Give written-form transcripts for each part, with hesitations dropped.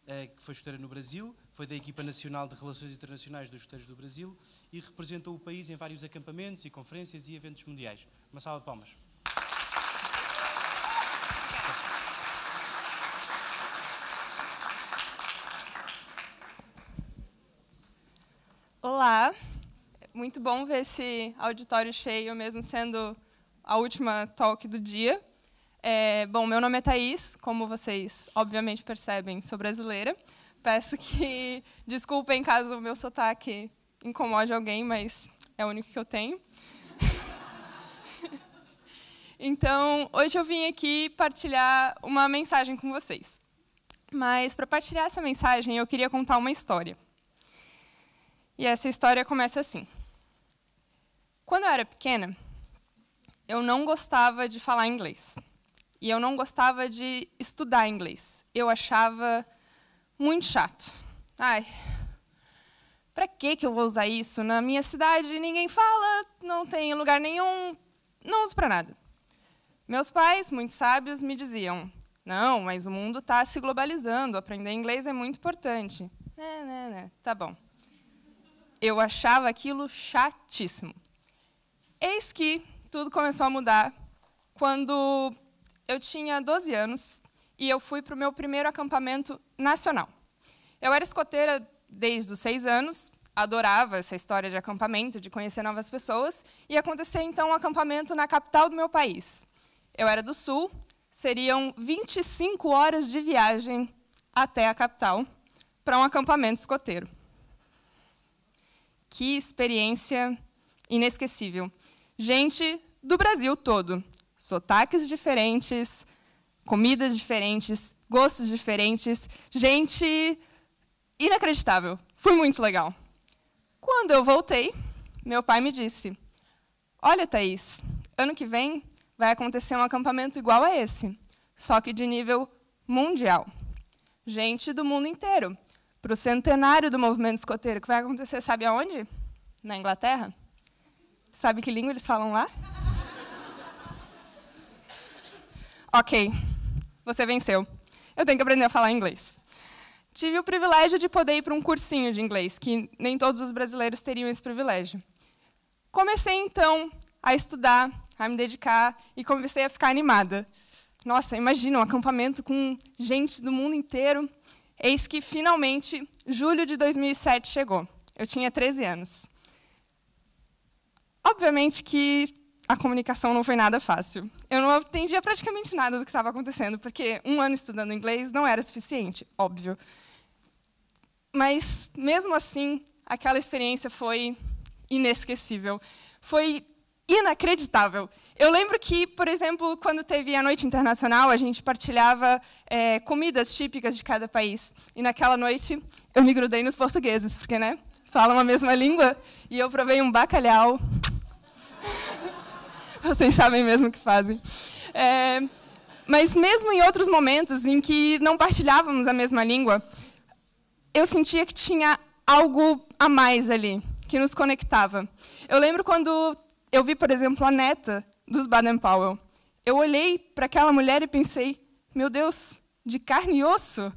que foi escoteira no Brasil, foi da equipa nacional de Relações Internacionais dos Escoteiros do Brasil e representou o país em vários acampamentos e conferências e eventos mundiais. Uma salva de palmas. Olá, muito bom ver esse auditório cheio, mesmo sendo a última talk do dia. Bom, meu nome é Thaís, como vocês obviamente percebem, sou brasileira. Peço que desculpem caso o meu sotaque incomode alguém, mas é o único que eu tenho. Então, hoje eu vim aqui partilhar uma mensagem com vocês. Mas, para partilhar essa mensagem, eu queria contar uma história. E essa história começa assim. Quando eu era pequena, eu não gostava de falar inglês. E eu não gostava de estudar inglês. Eu achava muito chato. Ai, para que eu vou usar isso? Na minha cidade ninguém fala, não tem lugar nenhum, não uso para nada. Meus pais, muito sábios, me diziam, não, mas o mundo está se globalizando, aprender inglês é muito importante. Tá bom. Eu achava aquilo chatíssimo. Eis que tudo começou a mudar quando eu tinha 12 anos e eu fui para o meu primeiro acampamento nacional. Eu era escoteira desde os 6 anos, adorava essa história de acampamento, de conhecer novas pessoas, e aconteceu então um acampamento na capital do meu país. Eu era do Sul, seriam 25 horas de viagem até a capital para um acampamento escoteiro. Que experiência inesquecível. Gente do Brasil todo. Sotaques diferentes, comidas diferentes, gostos diferentes. Gente inacreditável. Foi muito legal. Quando eu voltei, meu pai me disse, olha, Thaís, ano que vem vai acontecer um acampamento igual a esse, só que de nível mundial. Gente do mundo inteiro. Para o centenário do movimento escoteiro, que vai acontecer, sabe aonde? Na Inglaterra. Sabe que língua eles falam lá? Ok, você venceu. Eu tenho que aprender a falar inglês. Tive o privilégio de poder ir para um cursinho de inglês, que nem todos os brasileiros teriam esse privilégio. Comecei, então, a estudar, a me dedicar, e comecei a ficar animada. Nossa, imagina um acampamento com gente do mundo inteiro. Eis que, finalmente, julho de 2007 chegou. Eu tinha 13 anos. Obviamente que a comunicação não foi nada fácil. Eu não entendia praticamente nada do que estava acontecendo, porque um ano estudando inglês não era suficiente, óbvio. Mas, mesmo assim, aquela experiência foi inesquecível. Foi inacreditável. Eu lembro que, por exemplo, quando teve a Noite Internacional, a gente partilhava comidas típicas de cada país. E naquela noite, eu me grudei nos portugueses, porque, né, falam a mesma língua, e eu provei um bacalhau. Vocês sabem mesmo o que fazem. Mas mesmo em outros momentos em que não partilhávamos a mesma língua, eu sentia que tinha algo a mais ali, que nos conectava. Eu lembro quando eu vi, por exemplo, a neta dos Baden-Powell. Eu olhei para aquela mulher e pensei, meu Deus, de carne e osso?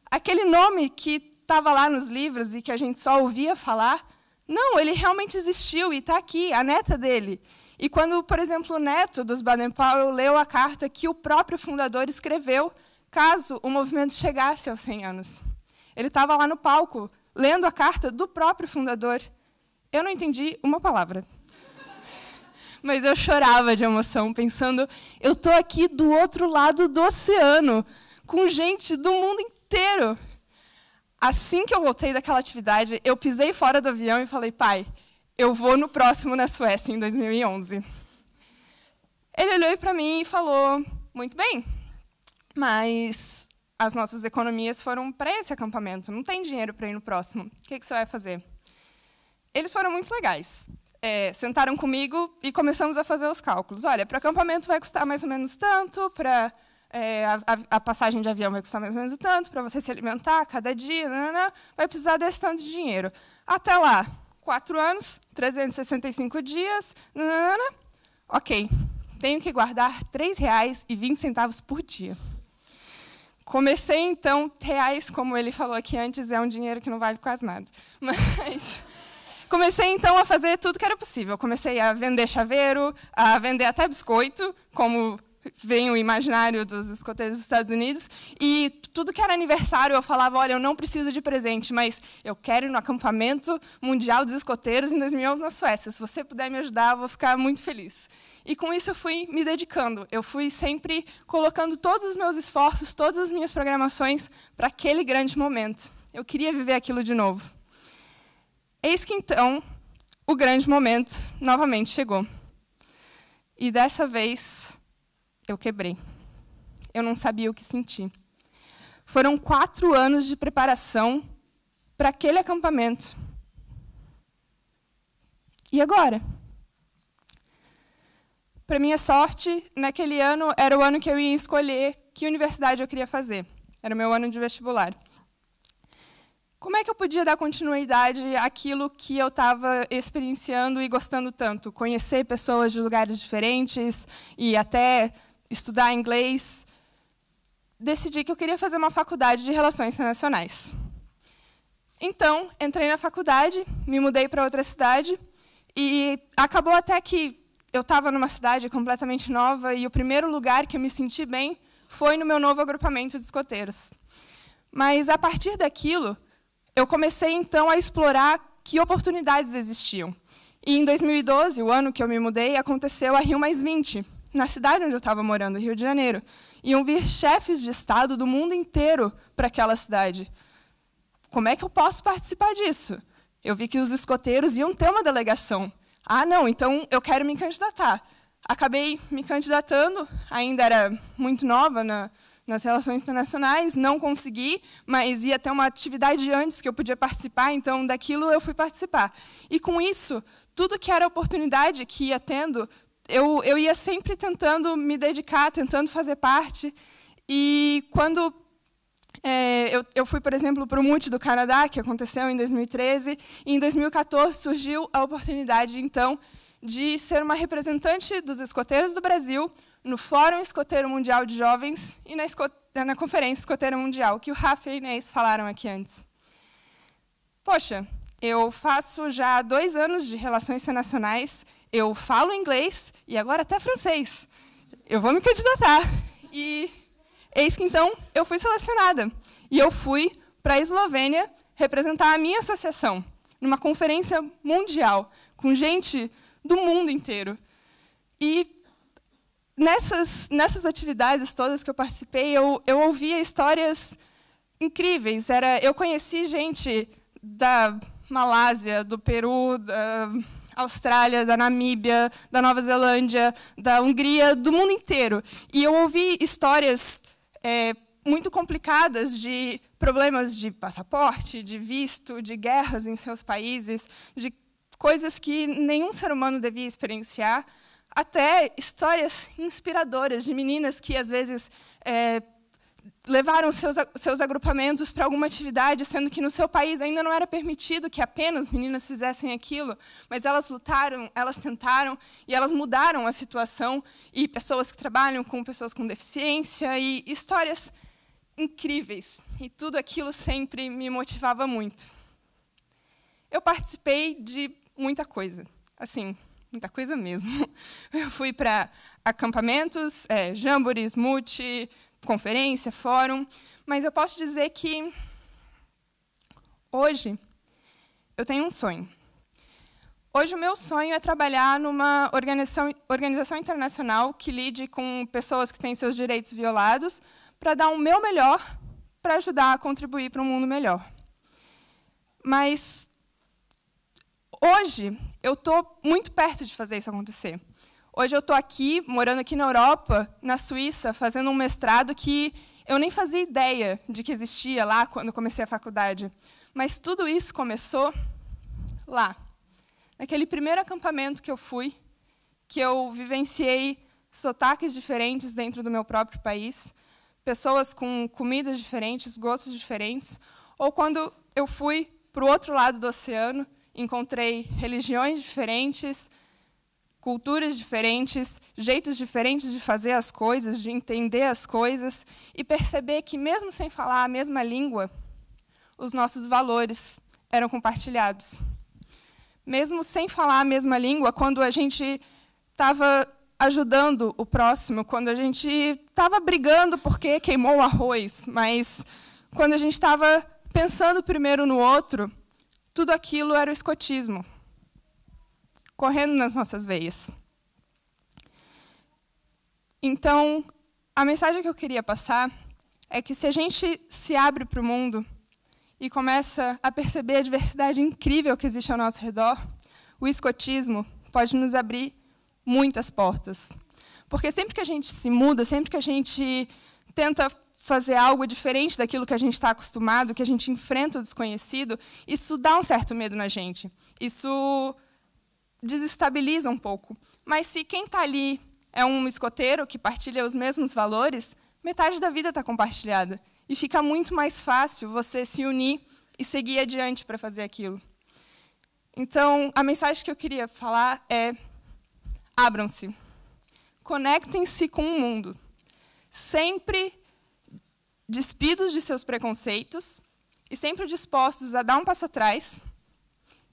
Aquele nome que estava lá nos livros e que a gente só ouvia falar, não, ele realmente existiu e está aqui, a neta dele. E quando, por exemplo, o neto dos Baden-Powell leu a carta que o próprio fundador escreveu, caso o movimento chegasse aos 100 anos. Ele estava lá no palco, lendo a carta do próprio fundador. Eu não entendi uma palavra. Mas eu chorava de emoção, pensando, eu estou aqui do outro lado do oceano, com gente do mundo inteiro. Assim que eu voltei daquela atividade, eu pisei fora do avião e falei, pai, eu vou no próximo na Suécia, em 2011. Ele olhou para mim e falou, muito bem, mas as nossas economias foram para esse acampamento, não tem dinheiro para ir no próximo. O que você vai fazer? Eles foram muito legais. Sentaram comigo e começamos a fazer os cálculos. Olha, para o acampamento vai custar mais ou menos tanto, para a passagem de avião vai custar mais ou menos tanto, para você se alimentar cada dia, vai precisar desse tanto de dinheiro. Até lá, 4 anos, 365 dias, ok, tenho que guardar R$ 3,20 por dia. Comecei, então, reais, como ele falou aqui antes, é um dinheiro que não vale quase nada. Mas comecei, então, a fazer tudo que era possível. Comecei a vender chaveiro, a vender até biscoito, como vem o imaginário dos escoteiros dos Estados Unidos. E tudo que era aniversário, eu falava, olha, eu não preciso de presente, mas eu quero ir no acampamento mundial dos escoteiros em 2011 na Suécia. Se você puder me ajudar, eu vou ficar muito feliz. E com isso eu fui me dedicando. Eu fui sempre colocando todos os meus esforços, todas as minhas programações para aquele grande momento. Eu queria viver aquilo de novo. Eis que, então, o grande momento novamente chegou. E dessa vez, eu quebrei. Eu não sabia o que sentir. Foram 4 anos de preparação para aquele acampamento. E agora? Para minha sorte, naquele ano, era o ano que eu ia escolher que universidade eu queria fazer. Era o meu ano de vestibular. Como é que eu podia dar continuidade àquilo que eu estava experienciando e gostando tanto? Conhecer pessoas de lugares diferentes e até estudar inglês. Decidi que eu queria fazer uma faculdade de Relações Internacionais. Então, entrei na faculdade, me mudei para outra cidade, e acabou até que eu estava numa cidade completamente nova, e o primeiro lugar que eu me senti bem foi no meu novo agrupamento de escoteiros. Mas, a partir daquilo, eu comecei, então, a explorar que oportunidades existiam. E, em 2012, o ano que eu me mudei, aconteceu a Rio+20, na cidade onde eu estava morando, Rio de Janeiro. Iam vir chefes de Estado do mundo inteiro para aquela cidade. Como é que eu posso participar disso? Eu vi que os escoteiros iam ter uma delegação. Ah, não, então eu quero me candidatar. Acabei me candidatando, ainda era muito nova nas relações internacionais, não consegui, mas ia ter uma atividade antes que eu podia participar, então daquilo eu fui participar. E com isso, tudo que era oportunidade que ia tendo, eu ia sempre tentando me dedicar, tentando fazer parte. E quando eu fui, por exemplo, para o MUT do Canadá, que aconteceu em 2013, e em 2014 surgiu a oportunidade, então, de ser uma representante dos escoteiros do Brasil no Fórum Escoteiro Mundial de Jovens e na Conferência Escoteira Mundial, que o Rafa e a Inês falaram aqui antes. Poxa, eu faço já 2 anos de Relações Internacionais, eu falo inglês e agora até francês. Eu vou me candidatar. E eis que, então, eu fui selecionada. E eu fui para a Eslovênia representar a minha associação, numa conferência mundial, com gente do mundo inteiro. E nessas atividades todas que eu participei, eu ouvia histórias incríveis. Eu conheci gente da Malásia, do Peru, da Austrália, da Namíbia, da Nova Zelândia, da Hungria, do mundo inteiro. E eu ouvi histórias muito complicadas de problemas de passaporte, de visto, de guerras em seus países, de coisas que nenhum ser humano devia experienciar, até histórias inspiradoras de meninas que, às vezes, levaram seus agrupamentos para alguma atividade, sendo que no seu país ainda não era permitido que apenas meninas fizessem aquilo, mas elas lutaram, elas tentaram, e elas mudaram a situação, e pessoas que trabalham com pessoas com deficiência, e histórias incríveis. E tudo aquilo sempre me motivava muito. Eu participei de muita coisa, assim, muita coisa mesmo. Eu fui para acampamentos, jamborees, MUT, conferência, fórum, mas eu posso dizer que hoje eu tenho um sonho. Hoje o meu sonho é trabalhar numa organização internacional que lide com pessoas que têm seus direitos violados, para dar o meu melhor para ajudar a contribuir para um mundo melhor. Mas hoje eu estou muito perto de fazer isso acontecer. Hoje eu estou aqui, morando aqui na Europa, na Suíça, fazendo um mestrado que eu nem fazia ideia de que existia lá quando comecei a faculdade. Mas tudo isso começou lá, naquele primeiro acampamento que eu fui, que eu vivenciei sotaques diferentes dentro do meu próprio país, pessoas com comidas diferentes, gostos diferentes, ou quando eu fui para o outro lado do oceano, encontrei religiões diferentes, culturas diferentes, jeitos diferentes de fazer as coisas, de entender as coisas, e perceber que, mesmo sem falar a mesma língua, os nossos valores eram compartilhados. Mesmo sem falar a mesma língua, quando a gente estava ajudando o próximo, quando a gente estava brigando porque queimou o arroz, mas quando a gente estava pensando primeiro no outro, tudo aquilo era o escotismo, correndo nas nossas veias. Então, a mensagem que eu queria passar é que, se a gente se abre para o mundo e começa a perceber a diversidade incrível que existe ao nosso redor, o escotismo pode nos abrir muitas portas. Porque sempre que a gente se muda, sempre que a gente tenta fazer algo diferente daquilo que a gente está acostumado, que a gente enfrenta o desconhecido, isso dá um certo medo na gente. Isso desestabiliza um pouco. Mas se quem está ali é um escoteiro que partilha os mesmos valores, metade da vida está compartilhada. E fica muito mais fácil você se unir e seguir adiante para fazer aquilo. Então, a mensagem que eu queria falar é: abram-se. Conectem-se com o mundo. Sempre despidos de seus preconceitos e sempre dispostos a dar um passo atrás.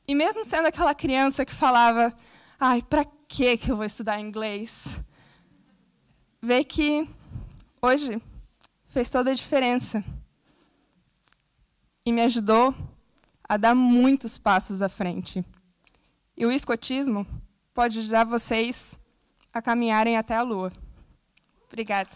E mesmo sendo aquela criança que falava: ai, para que eu vou estudar inglês? Ver que hoje fez toda a diferença. E me ajudou a dar muitos passos à frente. E o escotismo pode ajudar vocês a caminharem até a Lua. Obrigada.